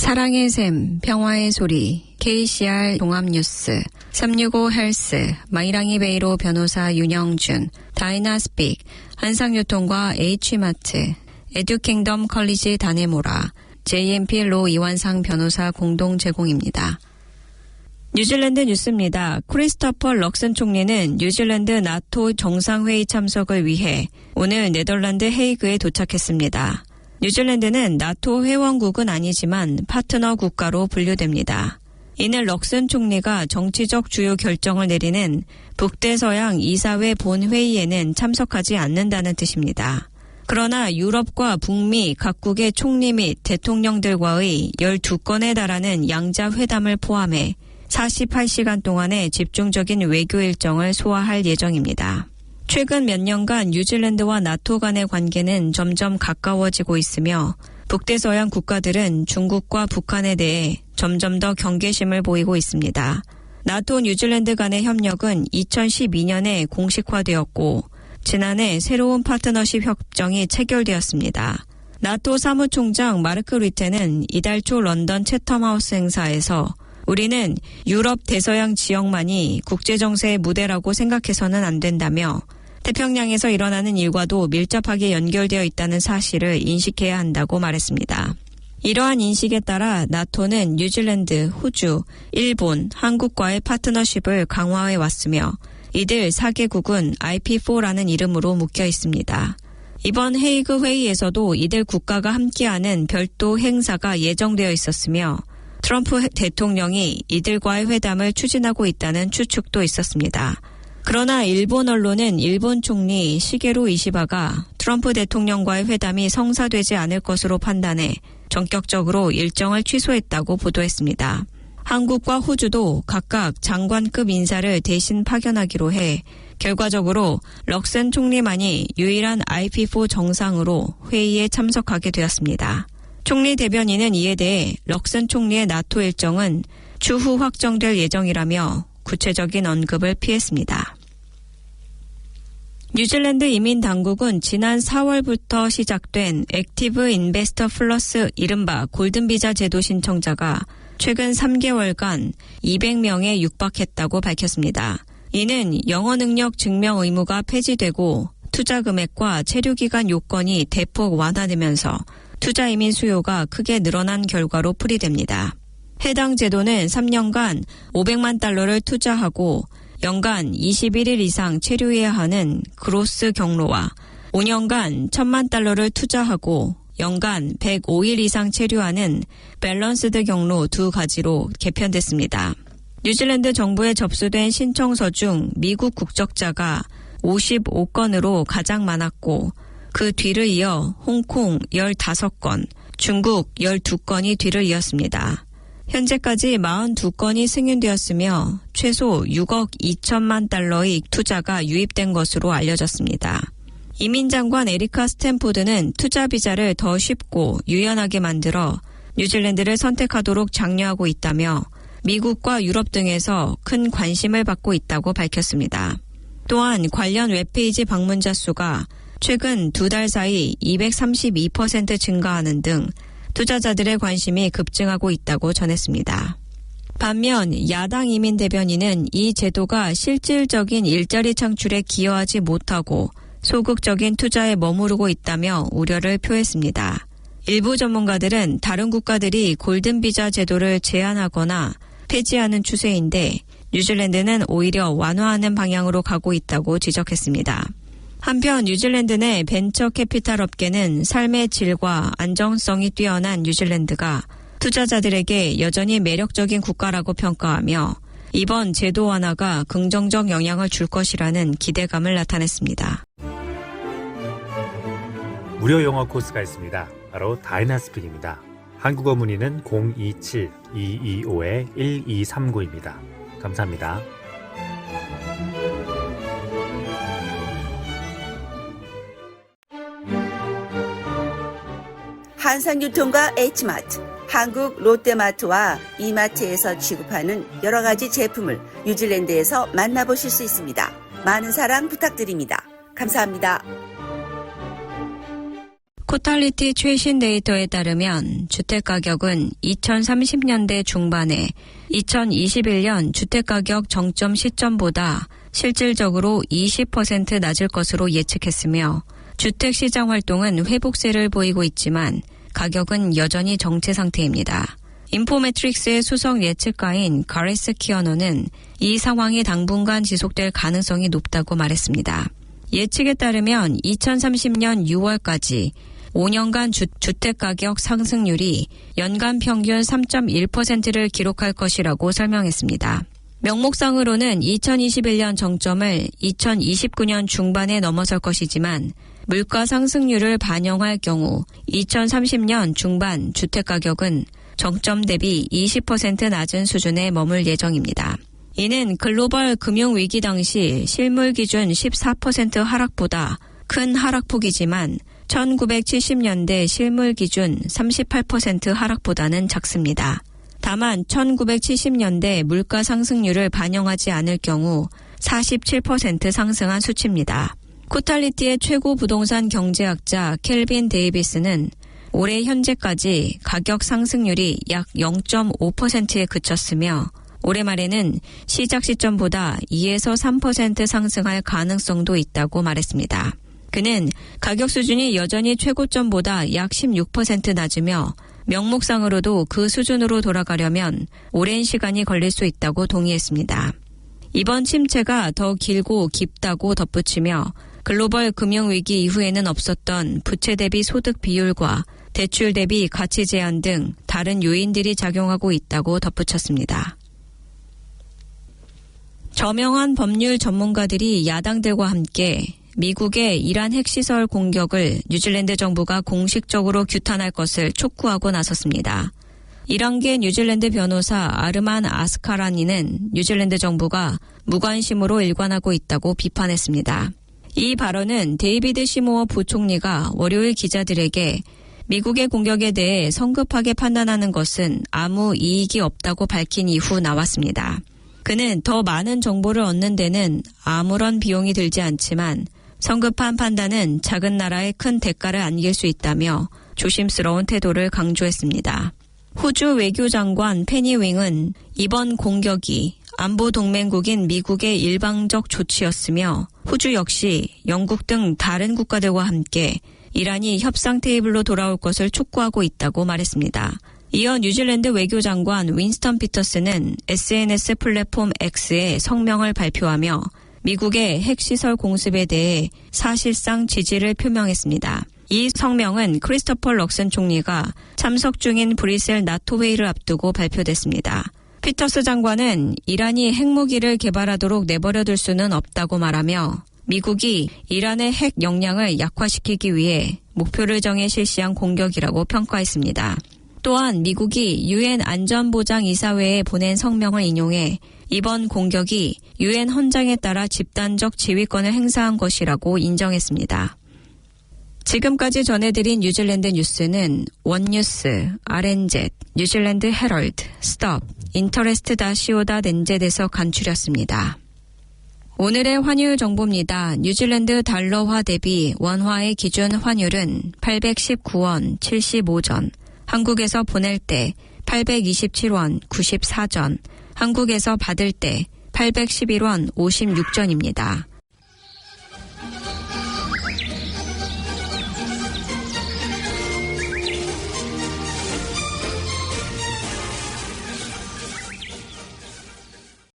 사랑의 샘, 평화의 소리, KCR 종합뉴스, 365 헬스, 마이랑이 베이로 변호사 윤영준, 다이나스픽, 한상유통과 H마트, 에듀킹덤 컬리지 다네모라, JMP 로 이완상 변호사 공동 제공입니다. 뉴질랜드 뉴스입니다. 크리스토퍼 럭슨 총리는 뉴질랜드 나토 정상회의 참석을 위해 오늘 네덜란드 헤이그에 도착했습니다. 뉴질랜드는 나토 회원국은 아니지만 파트너 국가로 분류됩니다. 이는 럭슨 총리가 정치적 주요 결정을 내리는 북대서양 이사회 본회의에는 참석하지 않는다는 뜻입니다. 그러나 유럽과 북미 각국의 총리 및 대통령들과의 12건에 달하는 양자 회담을 포함해 48시간 동안의 집중적인 외교 일정을 소화할 예정입니다. 최근 몇 년간 뉴질랜드와 나토 간의 관계는 점점 가까워지고 있으며 북대서양 국가들은 중국과 북한에 대해 점점 더 경계심을 보이고 있습니다. 나토 뉴질랜드 간의 협력은 2012년에 공식화되었고 지난해 새로운 파트너십 협정이 체결되었습니다. 나토 사무총장 마르크 류테는 이달 초 런던 채텀하우스 행사에서 우리는 유럽 대서양 지역만이 국제정세의 무대라고 생각해서는 안 된다며 태평양에서 일어나는 일과도 밀접하게 연결되어 있다는 사실을 인식해야 한다고 말했습니다. 이러한 인식에 따라 나토는 뉴질랜드, 호주, 일본, 한국과의 파트너십을 강화해 왔으며 이들 4개국은 IP4라는 이름으로 묶여 있습니다. 이번 헤이그 회의에서도 이들 국가가 함께하는 별도 행사가 예정되어 있었으며 트럼프 대통령이 이들과의 회담을 추진하고 있다는 추측도 있었습니다. 그러나 일본 언론은 일본 총리 시게루 이시바가 트럼프 대통령과의 회담이 성사되지 않을 것으로 판단해 전격적으로 일정을 취소했다고 보도했습니다. 한국과 호주도 각각 장관급 인사를 대신 파견하기로 해 결과적으로 럭슨 총리만이 유일한 IP4 정상으로 회의에 참석하게 되었습니다. 총리 대변인은 이에 대해 럭슨 총리의 나토 일정은 추후 확정될 예정이라며 구체적인 언급을 피했습니다. 뉴질랜드 이민 당국은 지난 4월부터 시작된 액티브 인베스터 플러스 이른바 골든비자 제도 신청자가 최근 3개월간 200명에 육박했다고 밝혔습니다. 이는 영어 능력 증명 의무가 폐지되고 투자 금액과 체류 기간 요건이 대폭 완화되면서 투자 이민 수요가 크게 늘어난 결과로 풀이됩니다. 해당 제도는 3년간 500만 달러를 투자하고 연간 21일 이상 체류해야 하는 그로스 경로와 5년간 1,000만 달러를 투자하고 연간 105일 이상 체류하는 밸런스드 경로 두 가지로 개편됐습니다. 뉴질랜드 정부에 접수된 신청서 중 미국 국적자가 55건으로 가장 많았고 그 뒤를 이어 홍콩 15건, 중국 12건이 뒤를 이었습니다. 현재까지 42건이 승인되었으며 최소 6억 2천만 달러의 투자가 유입된 것으로 알려졌습니다. 이민장관 에리카 스탠포드는 투자 비자를 더 쉽고 유연하게 만들어 뉴질랜드를 선택하도록 장려하고 있다며 미국과 유럽 등에서 큰 관심을 받고 있다고 밝혔습니다. 또한 관련 웹페이지 방문자 수가 최근 2달 사이 232% 증가하는 등 투자자들의 관심이 급증하고 있다고 전했습니다. 반면 야당 이민 대변인은 이 제도가 실질적인 일자리 창출에 기여하지 못하고 소극적인 투자에 머무르고 있다며 우려를 표했습니다. 일부 전문가들은 다른 국가들이 골든비자 제도를 제한하거나 폐지하는 추세인데 뉴질랜드는 오히려 완화하는 방향으로 가고 있다고 지적했습니다. 한편 뉴질랜드 내 벤처 캐피탈 업계는 삶의 질과 안정성이 뛰어난 뉴질랜드가 투자자들에게 여전히 매력적인 국가라고 평가하며 이번 제도 완화가 긍정적 영향을 줄 것이라는 기대감을 나타냈습니다. 무료 영어 코스가 있습니다. 바로 다이나스픽입니다. 한국어 문의는 027-225-1239입니다. 감사합니다. 한상유통과 H마트, 한국 롯데마트와 이마트에서 취급하는 여러 가지 제품을 뉴질랜드에서 만나보실 수 있습니다. 많은 사랑 부탁드립니다. 감사합니다. 코탈리티 최신 데이터에 따르면 주택가격은 2030년대 중반에 2021년 주택가격 정점 시점보다 실질적으로 20% 낮을 것으로 예측했으며 주택시장 활동은 회복세를 보이고 있지만 가격은 여전히 정체 상태입니다. 인포매트릭스의 수석 예측가인 가레스 키어너는 이 상황이 당분간 지속될 가능성이 높다고 말했습니다. 예측에 따르면 2030년 6월까지 5년간 주택가격 상승률이 연간 평균 3.1%를 기록할 것이라고 설명했습니다. 명목상으로는 2021년 정점을 2029년 중반에 넘어설 것이지만 물가 상승률을 반영할 경우 2030년 중반 주택가격은 정점 대비 20% 낮은 수준에 머물 예정입니다. 이는 글로벌 금융위기 당시 실물 기준 14% 하락보다 큰 하락폭이지만 1970년대 실물 기준 38% 하락보다는 작습니다. 다만 1970년대 물가 상승률을 반영하지 않을 경우 47% 상승한 수치입니다. 코탈리티의 최고 부동산 경제학자 켈빈 데이비스는 올해 현재까지 가격 상승률이 약 0.5%에 그쳤으며 올해 말에는 시작 시점보다 2에서 3% 상승할 가능성도 있다고 말했습니다. 그는 가격 수준이 여전히 최고점보다 약 16% 낮으며 명목상으로도 그 수준으로 돌아가려면 오랜 시간이 걸릴 수 있다고 동의했습니다. 이번 침체가 더 길고 깊다고 덧붙이며 글로벌 금융위기 이후에는 없었던 부채 대비 소득 비율과 대출 대비 가치 제한 등 다른 요인들이 작용하고 있다고 덧붙였습니다. 저명한 법률 전문가들이 야당들과 함께 미국의 이란 핵시설 공격을 뉴질랜드 정부가 공식적으로 규탄할 것을 촉구하고 나섰습니다. 이란계 뉴질랜드 변호사 아르만 아스카라니는 뉴질랜드 정부가 무관심으로 일관하고 있다고 비판했습니다. 이 발언은 데이비드 시모어 부총리가 월요일 기자들에게 미국의 공격에 대해 성급하게 판단하는 것은 아무 이익이 없다고 밝힌 이후 나왔습니다. 그는 더 많은 정보를 얻는 데는 아무런 비용이 들지 않지만 성급한 판단은 작은 나라에 큰 대가를 안길 수 있다며 조심스러운 태도를 강조했습니다. 호주 외교장관 페니 윙은 이번 공격이 안보 동맹국인 미국의 일방적 조치였으며 호주 역시 영국 등 다른 국가들과 함께 이란이 협상 테이블로 돌아올 것을 촉구하고 있다고 말했습니다. 이어 뉴질랜드 외교장관 윈스턴 피터스는 SNS 플랫폼 X에 성명을 발표하며 미국의 핵시설 공습에 대해 사실상 지지를 표명했습니다. 이 성명은 크리스토퍼 럭슨 총리가 참석 중인 브뤼셀 나토 회의를 앞두고 발표됐습니다. 피터스 장관은 이란이 핵무기를 개발하도록 내버려둘 수는 없다고 말하며 미국이 이란의 핵 역량을 약화시키기 위해 목표를 정해 실시한 공격이라고 평가했습니다. 또한 미국이 유엔 안전보장이사회에 보낸 성명을 인용해 이번 공격이 유엔 헌장에 따라 집단적 지휘권을 행사한 것이라고 인정했습니다. 지금까지 전해드린 뉴질랜드 뉴스는 원뉴스, RNZ, 뉴질랜드 헤럴드, 스톱, 인터레스트.co.nz에서 간추렸습니다. 오늘의 환율 정보입니다. 뉴질랜드 달러화 대비 원화의 기준 환율은 819원 75전, 한국에서 보낼 때 827원 94전, 한국에서 받을 때 811원 56전입니다.